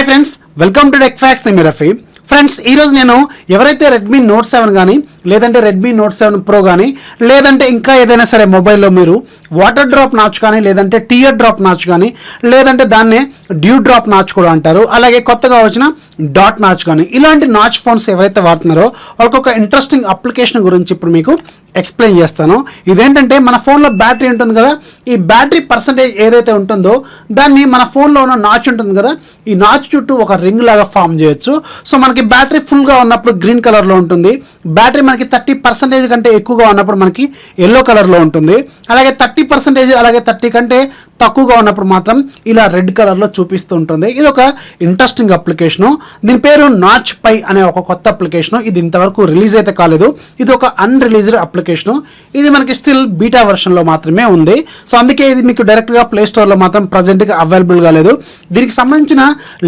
Friends, welcome to tech fax. నేను Rafi. Friends, ఈరోజు నేను ఎవరైతే రెడ్మీ నోట్ 7 కానీ లేదంటే రెడ్మీ నోట్ 7 ప్రో కానీ లేదంటే ఇంకా ఏదైనా సరే మొబైల్లో మీరు వాటర్ డ్రాప్ నాచ్ కానీ లేదంటే టీయర్ డ్రాప్ నాచ్ కానీ లేదంటే దాన్నే డ్యూ డ్రాప్ నాచ్ కూడా అంటారు, అలాగే కొత్తగా వచ్చిన డాట్ నాచ్ కానీ ఇలాంటి నాచ్ ఫోన్స్ ఎవరైతే వాడుతున్నారో వాళ్ళకి ఒక ఇంట్రెస్టింగ్ అప్లికేషన్ గురించి ఇప్పుడు మీకు ఎక్స్ప్లెయిన్ చేస్తాను. ఇదేంటంటే మన ఫోన్లో బ్యాటరీ ఉంటుంది కదా, ఈ బ్యాటరీ పర్సంటేజ్ ఏదైతే ఉంటుందో దాన్ని మన ఫోన్లో ఉన్న నాచ్ ఉంటుంది కదా, ఈ నాచ్ చుట్టూ ఒక రింగ్ లాగా ఫామ్ చేయొచ్చు. సో మనకి బ్యాటరీ ఫుల్గా ఉన్నప్పుడు గ్రీన్ కలర్లో ఉంటుంది, బ్యాటరీ మనకి 30% కంటే ఎక్కువగా ఉన్నప్పుడు మనకి ఎల్లో కలర్లో ఉంటుంది, అలాగే 30% అలాగే 30 కంటే తక్కువగా ఉన్నప్పుడు మాత్రం ఇలా రెడ్ కలర్లో చూపిస్తూ ఉంటుంది. ఇది ఒక ఇంట్రెస్టింగ్ అప్లికేషను. దీని పేరు నాచ్ పై అనే ఒక కొత్త అప్లికేషను. ఇది ఇంతవరకు రిలీజ్ అయితే కాలేదు, ఇది ఒక అన్రిలీజ్డ్ అప్లికేషను. ఇది మనకి స్టిల్ బీటా వర్షన్లో మాత్రమే ఉంది. సో అందుకే ఇది మీకు డైరెక్ట్గా ప్లే స్టోర్లో మాత్రం ప్రజెంట్గా అవైలబుల్గా లేదు. దీనికి సంబంధించిన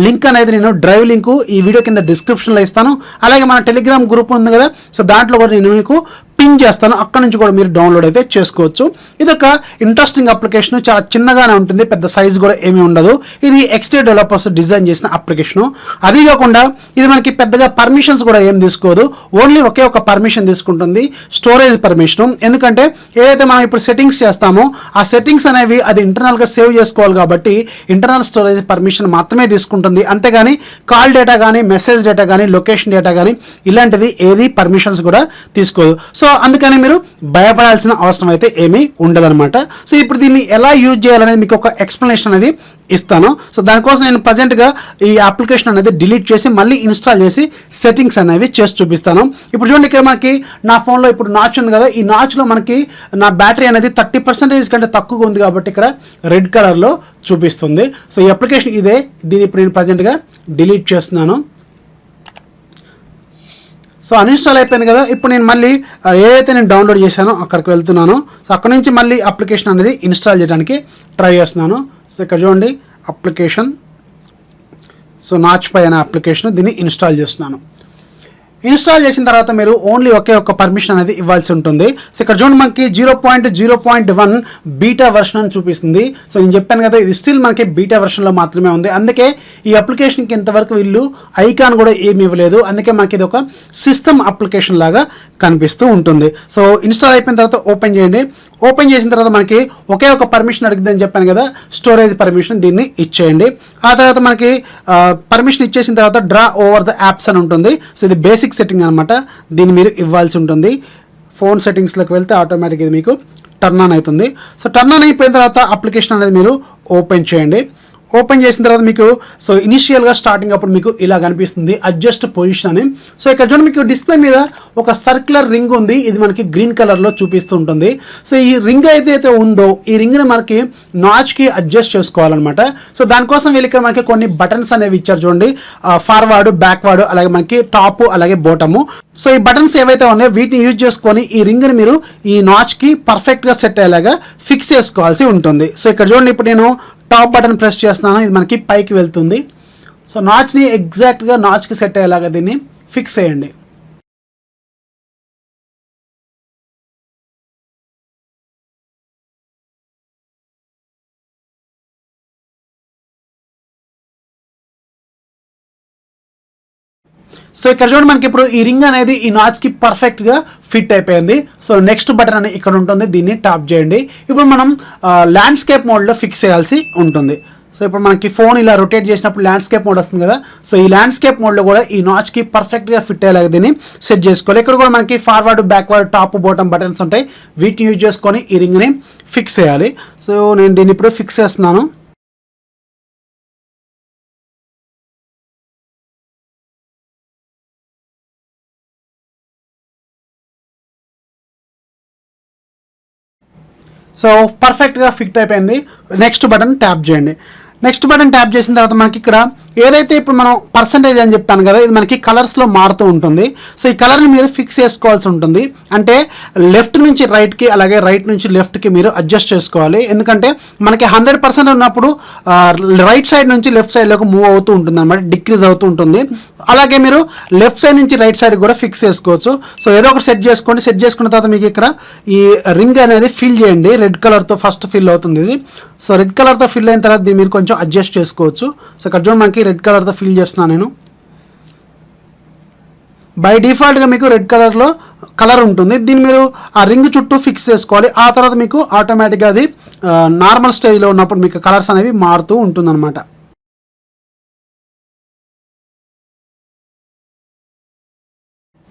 లింక్ అనేది నేను డ్రైవ్ లింకు ఈ వీడియో కింద డిస్క్రిప్షన్లో ఇస్తాను, అలాగే మన టెలిగ్రామ్ గ్రూప్ ఉంది కదా, సో దాంట్లో కూడా నేను మీకు పిన్ చేస్తాను, అక్కడ నుంచి కూడా మీరు డౌన్లోడ్ అయితే చేసుకోవచ్చు. ఇది ఒక ఇంట్రెస్టింగ్ అప్లికేషన్, చాలా చిన్నగానే ఉంటుంది, పెద్ద సైజ్ కూడా ఏమీ ఉండదు. ఇది ఎక్స్టే డెవలపర్స్ డిజైన్ చేసిన అప్లికేషను. అదే కాకుండా ఇది మనకి పెద్దగా పర్మిషన్స్ కూడా ఏం తీసుకోదు, ఓన్లీ ఒకే ఒక పర్మిషన్ తీసుకుంటుంది, స్టోరేజ్ పర్మిషను. ఎందుకంటే ఏదైతే మనం ఇప్పుడు సెట్టింగ్స్ చేస్తామో ఆ సెట్టింగ్స్ అనేవి అది ఇంటర్నల్గా సేవ్ చేసుకోవాలి కాబట్టి ఇంటర్నల్ స్టోరేజ్ పర్మిషన్ మాత్రమే తీసుకుంటుంది, అంతేగాని కాల్ డేటా కానీ మెసేజ్ డేటా కానీ లొకేషన్ డేటా కానీ ఇలాంటిది ఏది పర్మిషన్స్ కూడా తీసుకోదు. సో అందుకని మీరు భయపడాల్సిన అవసరం అయితే ఏమీ ఉండదన్నమాట. సో ఇప్పుడు దీన్ని ఎలా యూజ్ చేయాలనేది మీకు ఒక ఎక్స్ప్లెనేషన్ అనేది ఇస్తాను. సో దానికోసం నేను ప్రజెంట్గా ఈ అప్లికేషన్ అనేది డిలీట్ చేసి మళ్ళీ ఇన్స్టాల్ చేసి సెట్టింగ్స్ అనేవి చేసి చూపిస్తాను. ఇప్పుడు చూడండి, ఇక్కడ మనకి నా ఫోన్లో ఇప్పుడు నాచ్ ఉంది కదా, ఈ నాచ్లో మనకి నా బ్యాటరీ అనేది 30% కంటే తక్కువగా ఉంది కాబట్టి ఇక్కడ రెడ్ కలర్లో చూపిస్తుంది. సో ఈ అప్లికేషన్ ఇదే, దీన్ని ఇప్పుడు నేను ప్రజెంట్గా డిలీట్ చేస్తున్నాను. సో అన్ఇన్స్టాల్ అయిపోయింది కదా, ఇప్పుడు నేను మళ్ళీ ఏదైతే నేను డౌన్లోడ్ చేశానో అక్కడికి వెళ్తున్నాను. సో అక్కడ నుంచి మళ్ళీ అప్లికేషన్ అనేది ఇన్స్టాల్ చేయడానికి ట్రై చేస్తున్నాను. సో ఇక్కడ చూడండి అప్లికేషన్, సో నాచ్ పై అనే అప్లికేషన్, దీన్ని ఇన్స్టాల్ చేస్తున్నాను. ఇన్స్టాల్ చేసిన తర్వాత మీరు ఓన్లీ ఒకే ఒక పర్మిషన్ అనేది ఇవ్వాల్సి ఉంటుంది. సో ఇక్కడ చూడండి మనకి 0.0.1 బీటా వర్షన్ అని చూపిస్తుంది. సో నేను చెప్పాను కదా, ఇది స్టిల్ మనకి బీటా వర్షన్లో మాత్రమే ఉంది, అందుకే ఈ అప్లికేషన్కి ఇంతవరకు వీళ్ళు ఐకాన్ కూడా ఏమి ఇవ్వలేదు, అందుకే మనకి ఇది ఒక సిస్టమ్ అప్లికేషన్ లాగా కనిపిస్తూ ఉంటుంది. సో ఇన్స్టాల్ అయిపోయిన తర్వాత ఓపెన్ చేయండి. ఓపెన్ చేసిన తర్వాత మనకి ఒకే ఒక పర్మిషన్ అడిగిందని చెప్పాను కదా, స్టోరేజ్ పర్మిషన్, దీన్ని ఇచ్చేయండి. ఆ తర్వాత మనకి పర్మిషన్ ఇచ్చేసిన తర్వాత డ్రా ఓవర్ ద యాప్స్ అని ఉంటుంది. సో ఇది బేసిక్ సెట్టింగ్ అనమాట, దీన్ని మీరు ఇవ్వాల్సి ఉంటుంది. ఫోన్ సెట్టింగ్స్లోకి వెళ్తే ఆటోమేటిక్ ఇది మీకు టర్న్ ఆన్ అవుతుంది. సో టర్న్ ఆన్ అయిపోయిన తర్వాత అప్లికేషన్ అనేది మీరు ఓపెన్ చేయండి. ఓపెన్ చేసిన తర్వాత మీకు సో ఇనిషియల్గా స్టార్టింగ్ అప్పుడు మీకు ఇలా కనిపిస్తుంది అడ్జస్ట్ పొజిషన్ అని. సో ఇక్కడ చూడండి మీకు డిస్ప్లే మీద ఒక సర్క్యులర్ రింగ్ ఉంది, ఇది మనకి గ్రీన్ కలర్లో చూపిస్తూ ఉంటుంది. సో ఈ రింగ్ ఏదైతే ఉందో ఈ రింగ్ని మనకి నాచ్కి అడ్జస్ట్ చేసుకోవాలన్నమాట. సో దానికోసం వీళ్ళు ఇక్కడ మనకి కొన్ని బటన్స్ అనేవి ఇచ్చారు చూడండి, ఫార్వర్డ్ బ్యాక్వర్డ్ అలాగే మనకి టాప్ అలాగే బోటము. సో ఈ బటన్స్ ఏవైతే ఉన్నాయో వీటిని యూజ్ చేసుకొని ఈ రింగ్ని మీరు ఈ నాచ్కి పర్ఫెక్ట్గా సెట్ అయ్యేలాగా ఫిక్స్ చేసుకోవాల్సి ఉంటుంది. సో ఇక్కడ చూడండి ఇప్పుడు నేను టాప్ బటన్ ప్రెస్ చేస్తున్నాను, ఇది మనకి పైకి వెళ్తుంది. సో నాచ్ని ఎగ్జాక్ట్గా నాచ్కి సెట్ అయ్యేలాగా దీన్ని ఫిక్స్ చేయండి. సో ఇక్కడ చూడండి మనకి ఇప్పుడు ఈ రింగ్ అనేది ఈ నాచ్కి పర్ఫెక్ట్గా ఫిట్ అయిపోయింది. సో నెక్స్ట్ బటన్ అని ఇక్కడ ఉంటుంది, దీన్ని టాప్ చేయండి. ఇప్పుడు మనం ల్యాండ్స్కేప్ మోడ్లో ఫిక్స్ చేయాల్సి ఉంటుంది. సో ఇప్పుడు మనకి ఫోన్ ఇలా రొటేట్ చేసినప్పుడు ల్యాండ్స్కేప్ మోడ్ వస్తుంది కదా, సో ఈ ల్యాండ్స్కేప్ మోడ్లో కూడా ఈ నాచ్కి పర్ఫెక్ట్గా ఫిట్ అయ్యేలాగా దీన్ని సెట్ చేసుకోవాలి. ఇక్కడ కూడా మనకి forward backward top bottom buttons ఉంటాయి, వీటిని యూజ్ చేసుకొని ఈ రింగ్ని ఫిక్స్ చేయాలి. సో నేను దీన్ని ఇప్పుడు ఫిక్స్ చేస్తున్నాను. సో పర్ఫెక్ట్గా ఫిట్ అయిపోయింది. నెక్స్ట్ బటన్ ట్యాప్ చేయండి. నెక్స్ట్ బటన్ ట్యాప్ చేసిన తర్వాత మనకి ఇక్కడ ఏదైతే ఇప్పుడు మనం పర్సంటేజ్ అని చెప్పాను కదా, ఇది మనకి కలర్స్లో మారుతూ ఉంటుంది. సో ఈ కలర్ని మీరు ఫిక్స్ చేసుకోవాల్సి ఉంటుంది, అంటే లెఫ్ట్ నుంచి రైట్కి అలాగే రైట్ నుంచి లెఫ్ట్కి మీరు అడ్జస్ట్ చేసుకోవాలి. ఎందుకంటే మనకి 100% ఉన్నప్పుడు రైట్ సైడ్ నుంచి లెఫ్ట్ సైడ్లోకి మూవ్ అవుతూ ఉంటుంది అనమాట, డిక్రీజ్ అవుతూ ఉంటుంది. అలాగే మీరు లెఫ్ట్ సైడ్ నుంచి రైట్ సైడ్ కూడా ఫిక్స్ చేసుకోవచ్చు. సో ఏదో ఒకటి సెట్ చేసుకోండి. సెట్ చేసుకున్న తర్వాత మీకు ఇక్కడ ఈ రింగ్ అనేది ఫిల్ చేయండి, రెడ్ కలర్తో ఫస్ట్ ఫిల్ అవుతుంది ఇది. సో రెడ్ కలర్తో ఫిల్ అయిన తర్వాత దీన్ని మీరు కొంచెం అడ్జస్ట్ చేసుకోవచ్చు. సో ఇక్కడ చూడండి మనకి రెడ్ కలర్తో ఫిల్ చేస్తున్నాను నేను. బై డిఫాల్ట్గా మీకు రెడ్ కలర్లో కలర్ ఉంటుంది. దీన్ని మీరు ఆ రింగ్ చుట్టూ ఫిక్స్ చేసుకోవాలి. ఆ తర్వాత మీకు ఆటోమేటిక్గా అది నార్మల్ స్టేజ్లో ఉన్నప్పుడు మీకు కలర్స్ అనేవి మారుతూ ఉంటుందన్నమాట.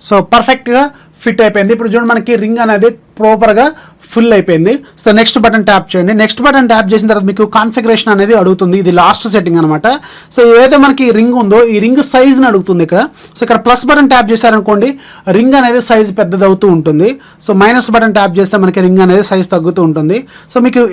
సో పర్ఫెక్ట్గా ఫిట్ అయిపోయింది. ఇప్పుడు చూడండి మనకి రింగ్ అనేది ప్రాపర్గా ఫుల్ అయిపోయింది. సో నెక్స్ట్ బటన్ ట్యాప్ చేయండి. నెక్స్ట్ బటన్ ట్యాప్ చేసిన తర్వాత మీకు కాన్ఫిగరేషన్ అనేది అడుగుతుంది. ఇది లాస్ట్ సెట్టింగ్ అనమాట. సో ఏదైతే మనకి రింగ్ ఉందో ఈ రింగ్ సైజ్ని అడుగుతుంది ఇక్కడ. సో ఇక్కడ ప్లస్ బటన్ ట్యాప్ చేశారనుకోండి రింగ్ అనేది సైజ్ పెద్దదవుతూ ఉంటుంది. సో మైనస్ బటన్ ట్యాప్ చేస్తే మనకి రింగ్ అనేది సైజ్ తగ్గుతూ ఉంటుంది. సో మీకు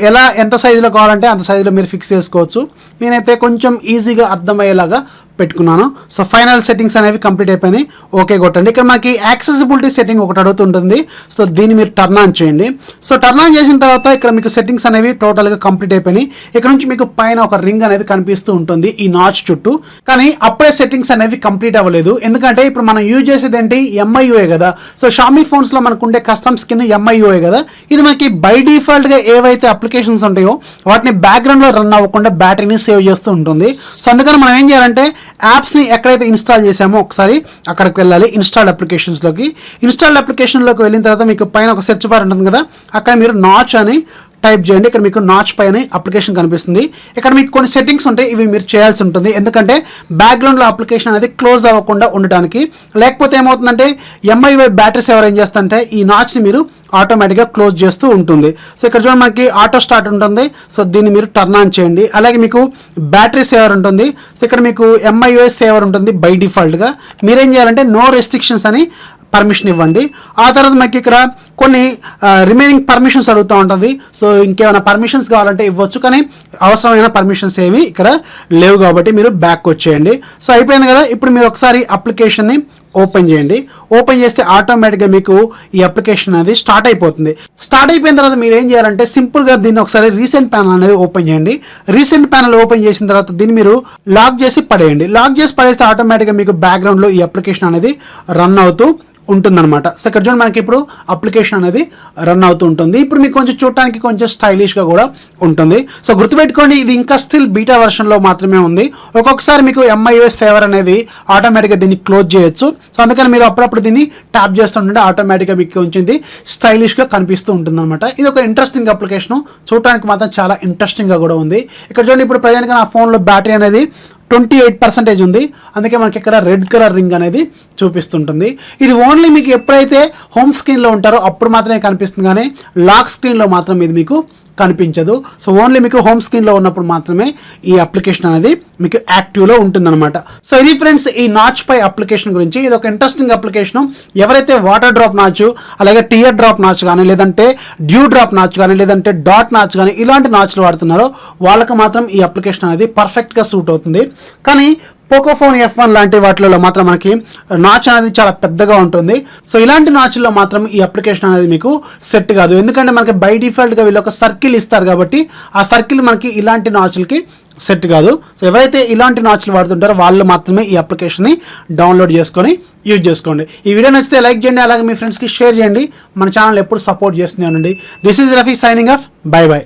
ఎంత సైజులో కావాలంటే అంత సైజులో మీరు ఫిక్స్ చేసుకోవచ్చు. నేనైతే కొంచెం ఈజీగా అర్థమయ్యేలాగా పెట్టుకున్నాను. సో ఫైనల్ సెట్టింగ్స్ అనేవి కంప్లీట్ అయిపోయినాయి. ఓకే కొట్టండి. ఇక్కడ మనకి యాక్సెసిబిలిటీ సెట్టింగ్ ఒకటి అడుగుతుంటుంది. సో దీన్ని మీరు టర్న్ ఆన్ చేయండి. సో టర్న్ ఆన్ చేసిన తర్వాత ఇక్కడ మీకు సెట్టింగ్స్ అనేవి టోటల్గా కంప్లీట్ అయిపోయినాయి. ఇక్కడ నుంచి మీకు పైన ఒక రింగ్ అనేది కనిపిస్తూ ఉంటుంది ఈ నాచ్ చుట్టూ. కానీ అప్పుడే సెట్టింగ్స్ అనేవి కంప్లీట్ అవ్వలేదు. ఎందుకంటే ఇప్పుడు మనం యూజ్ చేసేది ఏంటి, ఎంఐయుఏ కదా. సో షామీ ఫోన్స్లో మనకు ఉండే కస్టమ్ స్కిన్ ఎంఐయుఏ కదా. ఇది మనకి బై డిఫాల్ట్గా ఏవైతే అప్లికేషన్స్ ఉంటాయో వాటిని బ్యాక్గ్రౌండ్లో రన్ అవ్వకుండా బ్యాటరీని సేవ్ చేస్తూ ఉంటుంది. సో అందుకని మనం ఏం చేయాలంటే యాప్స్ని ఎక్కడైతే ఇన్స్టాల్ చేసామో ఒకసారి అక్కడికి వెళ్ళాలి. ఇన్స్టాల్డ్ అప్లికేషన్స్లోకి వెళ్ళిన తర్వాత మీకు పైన ఒక సెర్చ్ బార్ ఉంటుంది కదా, అక్కడ మీరు నాచ్ అని టైప్ చేయండి. ఇక్కడ మీకు నాచ్ పైన అప్లికేషన్ కనిపిస్తుంది. ఇక్కడ మీకు కొన్ని సెట్టింగ్స్ ఉంటాయి, ఇవి మీరు చేయాల్సి ఉంటుంది. ఎందుకంటే బ్యాక్గ్రౌండ్లో అప్లికేషన్ అనేది క్లోజ్ అవ్వకుండా ఉండడానికి. లేకపోతే ఏమవుతుందంటే ఎంఐవై బ్యాటరీ సేవర్ ఏం చేస్తుంటే ఈ నాచ్ని మీరు ఆటోమేటిక్గా క్లోజ్ చేస్తూ ఉంటుంది. సో ఇక్కడ చూడండి మనకి ఆటో స్టార్ట్ ఉంటుంది. సో దీన్ని మీరు టర్న్ ఆన్ చేయండి. అలాగే మీకు బ్యాటరీ సేవర్ ఉంటుంది. సో ఇక్కడ మీకు ఎంఐవై సేవర్ ఉంటుంది బై డిఫాల్ట్గా. మీరేం చేయాలంటే నో రెస్ట్రిక్షన్స్ అని పర్మిషన్ ఇవ్వండి. ఆ తర్వాత మనకి ఇక్కడ కొన్ని రిమైనింగ్ పర్మిషన్స్ అడుగుతూ ఉంటుంది. సో ఇంకేమైనా పర్మిషన్స్ కావాలంటే ఇవ్వచ్చు, కానీ అవసరమైన పర్మిషన్స్ ఏమి ఇక్కడ లేవు కాబట్టి మీరు బ్యాక్ వచ్చేయండి. సో అయిపోయింది కదా. ఇప్పుడు మీరు ఒకసారి అప్లికేషన్ని ఓపెన్ చేయండి. ఓపెన్ చేస్తే ఆటోమేటిక్గా మీకు ఈ అప్లికేషన్ అనేది స్టార్ట్ అయిపోతుంది. స్టార్ట్ అయిపోయిన తర్వాత మీరు ఏం చేయాలంటే సింపుల్గా దీన్ని ఒకసారి రీసెంట్ ప్యానల్ అనేది ఓపెన్ చేయండి. రీసెంట్ ప్యానల్ ఓపెన్ చేసిన తర్వాత దీన్ని మీరు లాక్ చేసి పడేయండి. లాక్ చేసి పడేస్తే ఆటోమేటిక్గా మీకు బ్యాక్గ్రౌండ్లో ఈ అప్లికేషన్ అనేది రన్ అవుతూ ఉంటుందన్నమాట. సో ఇక్కడ చూడండి మనకి ఇప్పుడు అప్లికేషన్ అనేది రన్ అవుతూ ఉంటుంది. ఇప్పుడు మీకు కొంచెం చూడటానికి కొంచెం స్టైలిష్గా కూడా ఉంటుంది. సో గుర్తుపెట్టుకోండి, ఇది ఇంకా స్టిల్ బీటా వర్షన్లో మాత్రమే ఉంది. ఒక్కొక్కసారి మీకు ఎంఐఓఎస్ సేవర్ అనేది ఆటోమేటిక్గా దీన్ని క్లోజ్ చేయొచ్చు. సో అందుకని మీరు అప్పుడప్పుడు దీన్ని ట్యాప్ చేస్తుంటే ఆటోమేటిక్గా మీకు కొంచెం స్టైలిష్గా కనిపిస్తూ ఉంటుంది అనమాట. ఇది ఒక ఇంట్రెస్టింగ్ అప్లికేషన్, చూడటానికి మాత్రం చాలా ఇంట్రెస్టింగ్గా కూడా ఉంది. ఇక్కడ చూడండి ఇప్పుడు ప్రజెంట్గా నా ఫోన్లో బ్యాటరీ అనేది 28% ఉంది. అందుకే మనకి ఇక్కడ రెడ్ కలర్ రింగ్ అనేది చూపిస్తుంటుంది. ఇది ఓన్లీ మీకు ఎప్పుడైతే హోమ్ స్క్రీన్లో ఉంటారో అప్పుడు మాత్రమే కనిపిస్తుంది, కానీ లాక్ స్క్రీన్లో మాత్రం ఇది మీకు కనిపించదు. సో ఓన్లీ మీకు హోమ్ స్క్రీన్లో ఉన్నప్పుడు మాత్రమే ఈ అప్లికేషన్ అనేది మీకు యాక్టివ్లో ఉంటుందన్నమాట. సో ఇది ఫ్రెండ్స్ ఈ నాచ్ పై అప్లికేషన్ గురించి. ఇది ఒక ఇంట్రెస్టింగ్ అప్లికేషన్. ఎవరైతే వాటర్ డ్రాప్ నాచ్, అలాగే టియర్ డ్రాప్ నాచ్ కానీ, లేదంటే డ్యూ డ్రాప్ నాచ్ కానీ, లేదంటే డాట్ నాచ్ కానీ ఇలాంటి నాచ్లు వాడుతున్నారో వాళ్ళకి మాత్రం ఈ అప్లికేషన్ అనేది పర్ఫెక్ట్గా సూట్ అవుతుంది. కానీ పోకోఫోన్ F1 లాంటి వాటిలో మాత్రం మనకి నాచ్ అనేది చాలా పెద్దగా ఉంటుంది. సో ఇలాంటి నాచ్ల్లో మాత్రం ఈ అప్లికేషన్ అనేది మీకు సెట్ కాదు. ఎందుకంటే మనకి బై డిఫాల్ట్గా వీళ్ళు ఒక సర్కిల్ ఇస్తారు కాబట్టి ఆ సర్కిల్ మనకి ఇలాంటి నాచ్లకి సెట్ కాదు. సో ఎవరైతే ఇలాంటి నాచ్లు వాడుతుంటారో వాళ్ళు మాత్రమే ఈ అప్లికేషన్ని డౌన్లోడ్ చేసుకొని యూజ్ చేసుకోండి. ఈ వీడియో నచ్చితే లైక్ చేయండి, అలాగే మీ ఫ్రెండ్స్కి షేర్ చేయండి. మన ఛానల్ ఎప్పుడు సపోర్ట్ చేస్తూనే ఉండండి. This is Rafi signing off. By by.